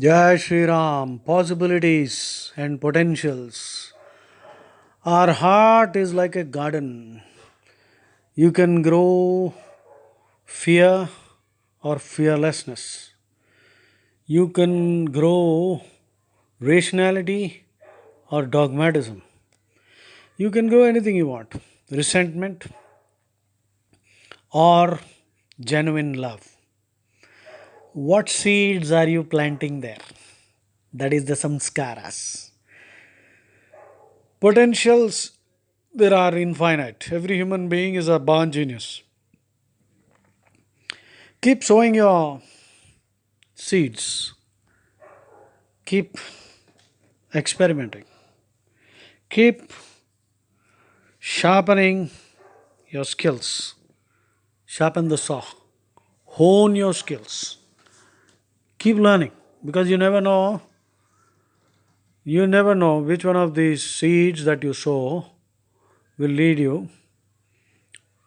Jai Shri Ram, possibilities and potentials. Our heart is like a garden. You can grow fear or fearlessness. You can grow rationality or dogmatism. You can grow anything you want. Resentment or genuine love. What seeds are you planting there? That is the samskaras. Potentials, there are infinite. Every human being is a born genius. Keep sowing your seeds. Keep experimenting. Keep sharpening your skills. Sharpen the saw. Hone your skills. Keep learning because you never know which one of these seeds that you sow will lead you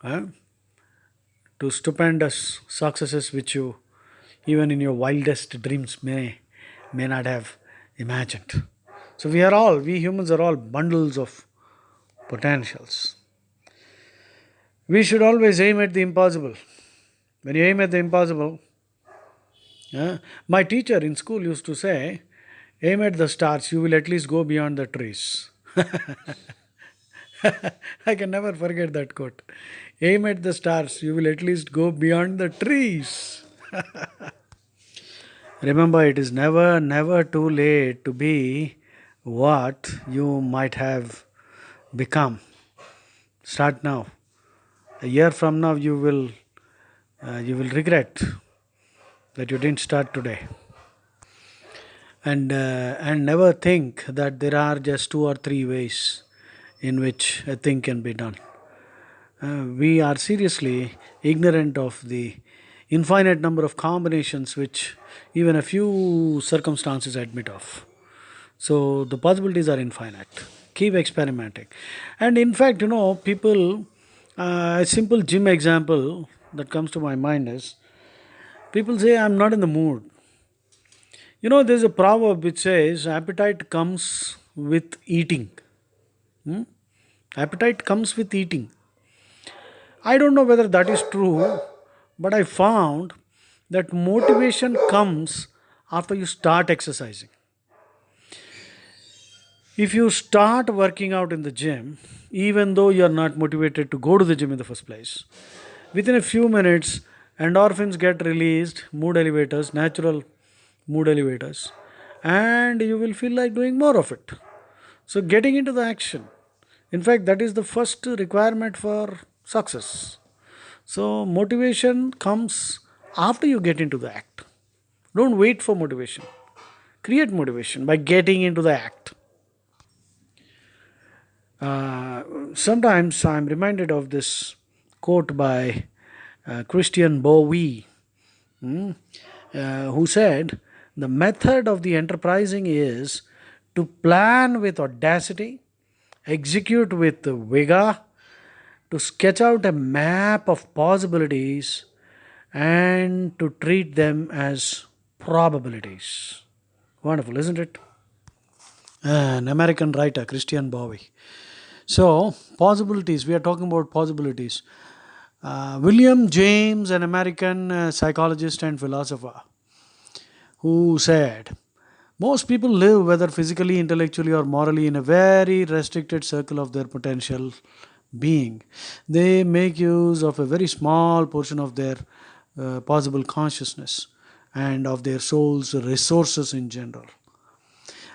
eh, to stupendous successes which you even in your wildest dreams may not have imagined. So we humans are all bundles of potentials. We should always aim at the impossible. When you aim at the impossible, my teacher in school used to say, aim at the stars, you will at least go beyond the trees. I can never forget that quote. Aim at the stars, you will at least go beyond the trees. Remember, it is never, never too late to be what you might have become. Start now. A year from now, you will regret that you didn't start today. And never think that there are just two or three ways in which a thing can be done. We are seriously ignorant of the infinite number of combinations which even a few circumstances admit of. So the possibilities are infinite. Keep experimenting. And in fact, people, a simple gym example that comes to my mind is people say, I'm not in the mood. There's a proverb which says, appetite comes with eating. Hmm? Appetite comes with eating. I don't know whether that is true, but I found that motivation comes after you start exercising. If you start working out in the gym, even though you are not motivated to go to the gym in the first place, within a few minutes, endorphins get released, mood elevators, natural mood elevators, and you will feel like doing more of it. So, getting into the action, in fact, that is the first requirement for success. So, motivation comes after you get into the act. Don't wait for motivation. Create motivation by getting into the act. Sometimes I'm reminded of this quote by Christian Bowie, hmm, who said, the method of the enterprising is to plan with audacity, execute with vigor, to sketch out a map of possibilities, and to treat them as probabilities. Wonderful, isn't it? An American writer, Christian Bowie. So, possibilities, we are talking about possibilities. William James, an American psychologist and philosopher, who said, most people live, whether physically, intellectually, or morally, in a very restricted circle of their potential being. They make use of a very small portion of their possible consciousness and of their soul's resources in general.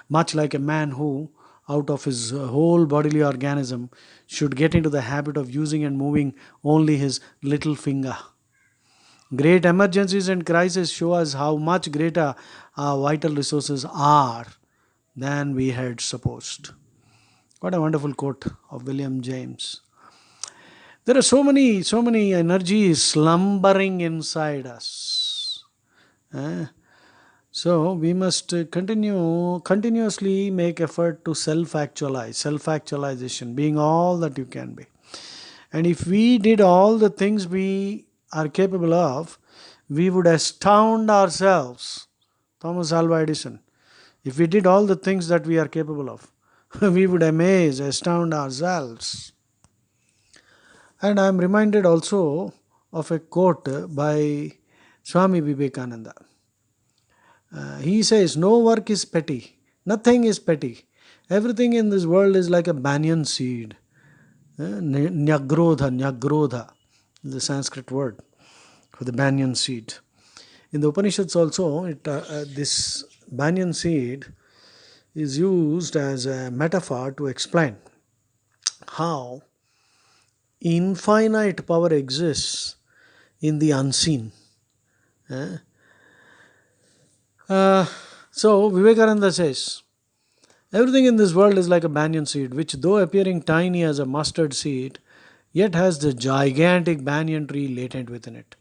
Much like a man who, out of his whole bodily organism, should get into the habit of using and moving only his little finger. Great emergencies and crises show us how much greater our vital resources are than we had supposed. What a wonderful quote of William James. There are so many energies slumbering inside us. Eh? So we must continuously make effort to self-actualization, being all that you can be. And if we did all the things we are capable of, we would astound ourselves Thomas Alva Edison. If we did all the things that we are capable of, we would amaze, astound ourselves. And I am reminded also of a quote by Swami Vivekananda. He says, "No work is petty, nothing is petty. Everything in this world is like a banyan seed." Nyagrodha is the Sanskrit word for the banyan seed. In the Upanishads also, this banyan seed is used as a metaphor to explain how infinite power exists in the unseen. Eh? So Vivekananda says, everything in this world is like a banyan seed, which though appearing tiny as a mustard seed, yet has the gigantic banyan tree latent within it.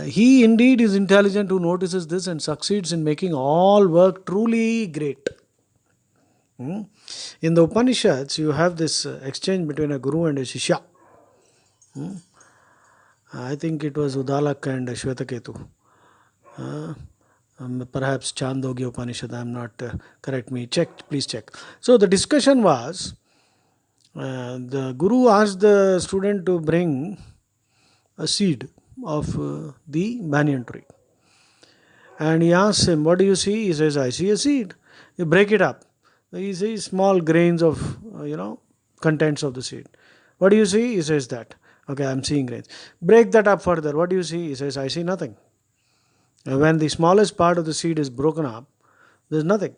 He indeed is intelligent who notices this and succeeds in making all work truly great. In the Upanishads, you have this exchange between a guru and a shishya. I think it was Udalak and Shvetaketu. Perhaps Chandogya Upanishad, I am not, correct me, please check. So the discussion was, the guru asked the student to bring a seed of the banyan tree. And he asks him, "What do you see?" He says, "I see a seed." You break it up. He sees small grains of, contents of the seed. "What do you see?" He says that. "Okay, I'm seeing grains." Break that up further. "What do you see?" He says, "I see nothing." When the smallest part of the seed is broken up, there's nothing.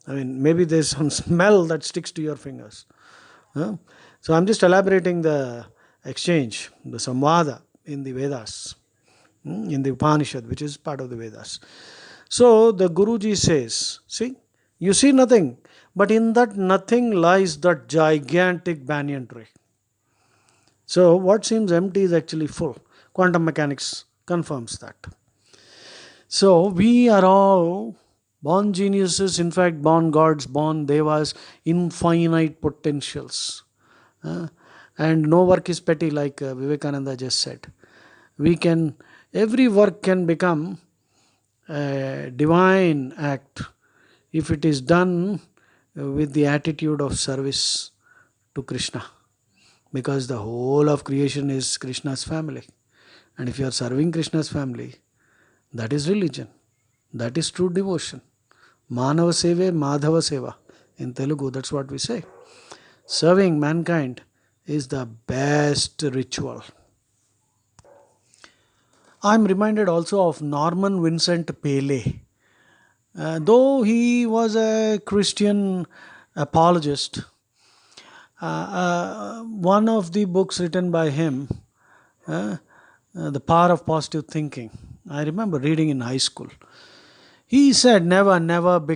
Maybe there's some smell that sticks to your fingers. So I'm just elaborating the exchange, the samvada in the Vedas, in the Upanishad, which is part of the Vedas. So the Guruji says, see, you see nothing, but in that nothing lies that gigantic banyan tree. So what seems empty is actually full. Quantum mechanics confirms that. So we are all born geniuses, in fact born gods, born devas, infinite potentials. And no work is petty, like Vivekananda just said. Every work can become a divine act if it is done with the attitude of service to Krishna. Because the whole of creation is Krishna's family. And if you are serving Krishna's family, that is religion. That is true devotion. Manava Seve, Madhava Seva. In Telugu, that's what we say. Serving mankind is the best ritual. I am reminded also of Norman Vincent Peale. Though he was a Christian apologist, one of the books written by him, The Power of Positive Thinking, I remember reading in high school. He said, never be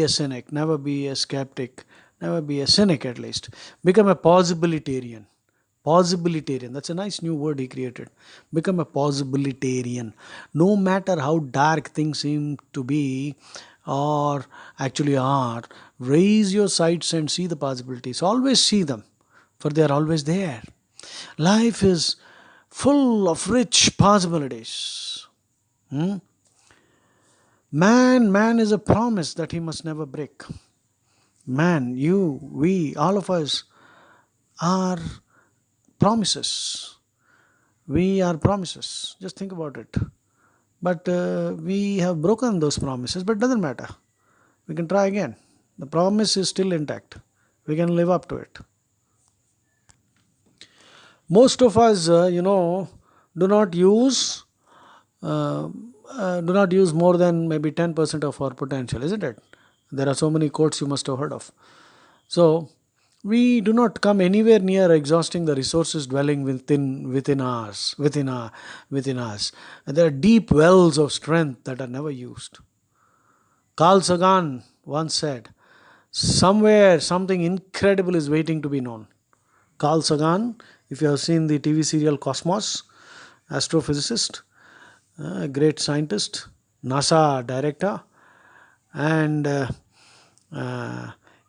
a cynic, never be a skeptic, never be a cynic at least. Become a possibilitarian. Possibilitarian, that's a nice new word he created. Become a possibilitarian. No matter how dark things seem to be or actually are, raise your sights and see the possibilities. Always see them, for they are always there. Life is full of rich possibilities. Man is a promise that he must never break. Man, you, we, all of us are promises. We are promises. Just think about it. But we have broken those promises, but it doesn't matter. We can try again. The promise is still intact. We can live up to it. Most of us, do not use more than maybe 10% of our potential, isn't it? There are so many quotes you must have heard of. So we do not come anywhere near exhausting the resources dwelling within us. And there are deep wells of strength that are never used. Carl Sagan once said, somewhere something incredible is waiting to be known. Carl Sagan, if you have seen the TV serial Cosmos, astrophysicist, a great scientist, NASA director, and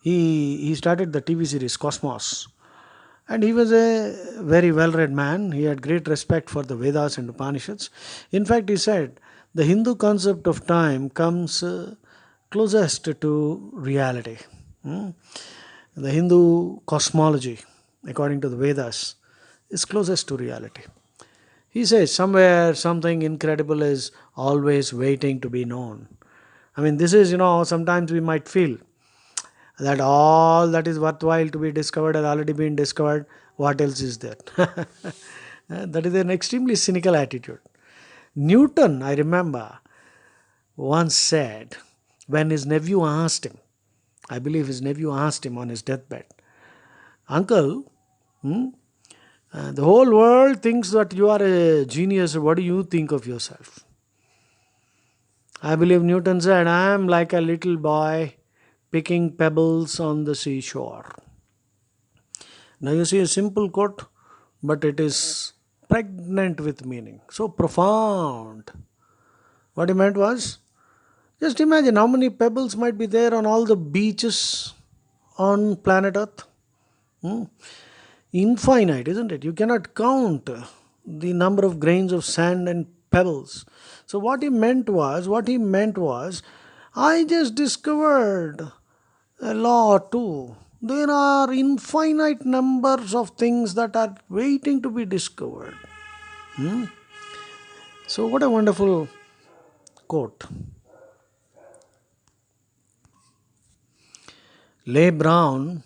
he started the TV series Cosmos. And he was a very well-read man. He had great respect for the Vedas and Upanishads. In fact, he said The Hindu concept of time comes closest to reality. Hmm? The Hindu cosmology, according to the Vedas, is closest to reality. He says somewhere something incredible is always waiting to be known. I mean, this is, sometimes we might feel that all that is worthwhile to be discovered has already been discovered. What else is there? That is an extremely cynical attitude. Newton, I remember, once said when his nephew asked him, I believe his nephew asked him on his deathbed, Uncle, hmm, the whole world thinks that you are a genius. What do you think of yourself? I believe Newton said, I am like a little boy picking pebbles on the seashore. Now you see a simple quote, but it is pregnant with meaning, so profound. What he meant was, just imagine how many pebbles might be there on all the beaches on planet Earth. Hmm? Infinite, isn't it? You cannot count the number of grains of sand and pebbles. So what he meant was, I just discovered a law too. There are infinite numbers of things that are waiting to be discovered. Hmm? So what a wonderful quote. Leigh Brown,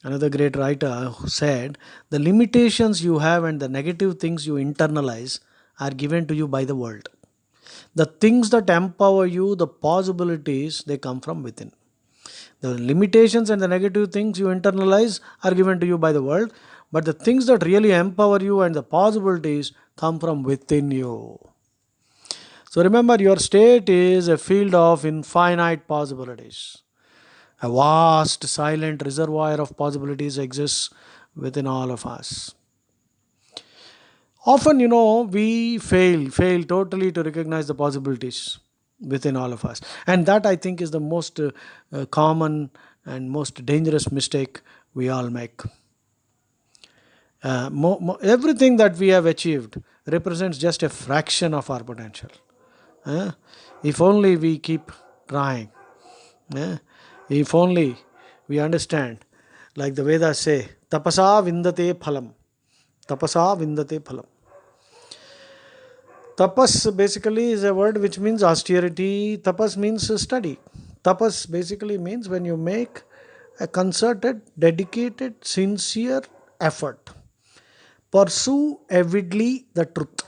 another great writer, who said, the limitations you have and the negative things you internalize are given to you by the world. The things that empower you, the possibilities, they come from within. The limitations and the negative things you internalize are given to you by the world, but the things that really empower you and the possibilities come from within you. So remember, your state is a field of infinite possibilities. A vast, silent reservoir of possibilities exists within all of us. Often, we fail totally to recognize the possibilities within all of us. And that, I think, is the most common and most dangerous mistake we all make. Everything that we have achieved represents just a fraction of our potential. Eh? If only we keep trying. Eh? If only we understand, like the Vedas say, tapasa vindate phalam. Tapasa vindate phalam. Tapas basically is a word which means austerity. Tapas means study. Tapas basically means when you make a concerted, dedicated, sincere effort. Pursue avidly the truth.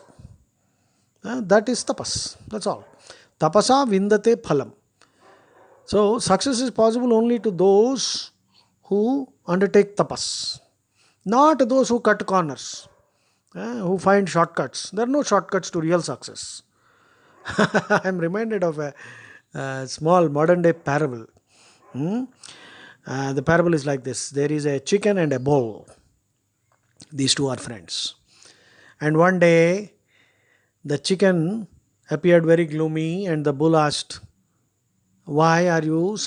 That is tapas. That's all. Tapasa vindate phalam. So, success is possible only to those who undertake tapas, not those who cut corners, who find shortcuts. There are no shortcuts to real success. I am reminded of a small modern day parable. Hmm? The parable is like this: there is a chicken and a bull. These two are friends. And one day, the chicken appeared very gloomy, and the bull asked, why are you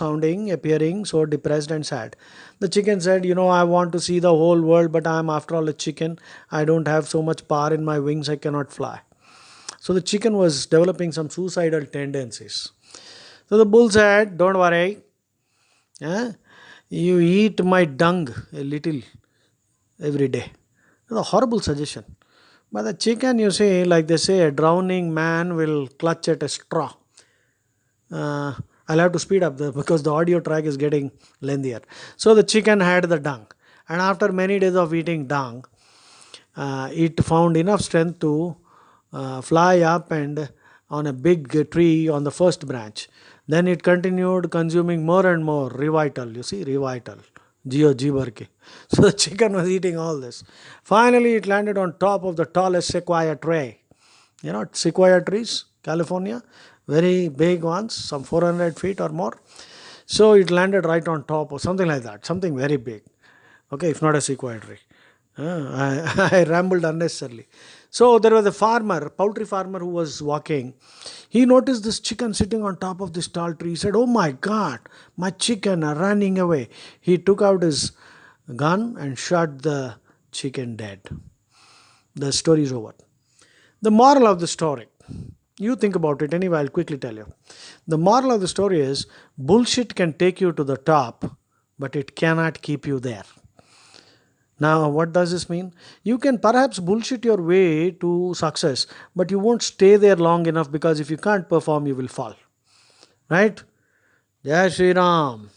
appearing so depressed and sad? The chicken said, I want to see the whole world, but I am after all a chicken. I don't have so much power in my wings, I cannot fly. So the chicken was developing some suicidal tendencies. So the bull said, don't worry, you eat my dung a little every day. It's a horrible suggestion. But the chicken, like they say, a drowning man will clutch at a straw. I'll have to speed up because the audio track is getting lengthier. So the chicken had the dung, and after many days of eating dung, it found enough strength to fly up and on a big tree on the first branch. Then it continued consuming more and more Revital. You see, Revital. Geo Jibarke. So the chicken was eating all this. Finally, it landed on top of the tallest sequoia tree. Sequoia trees, California, very big ones, some 400 feet or more. So it landed right on top or something like that, something very big. Okay, if not a sequoia tree. I rambled unnecessarily. So there was a farmer, poultry farmer, who was walking. He noticed this chicken sitting on top of this tall tree. He said, oh my God, my chicken are running away. He took out his gun and shot the chicken dead. The story is over. The moral of the story: You think about it anyway, I'll quickly tell you. The moral of the story is bullshit can take you to the top, but it cannot keep you there. Now, what does this mean? You can perhaps bullshit your way to success, but you won't stay there long enough because if you can't perform, you will fall. Right? Jai Shri Ram.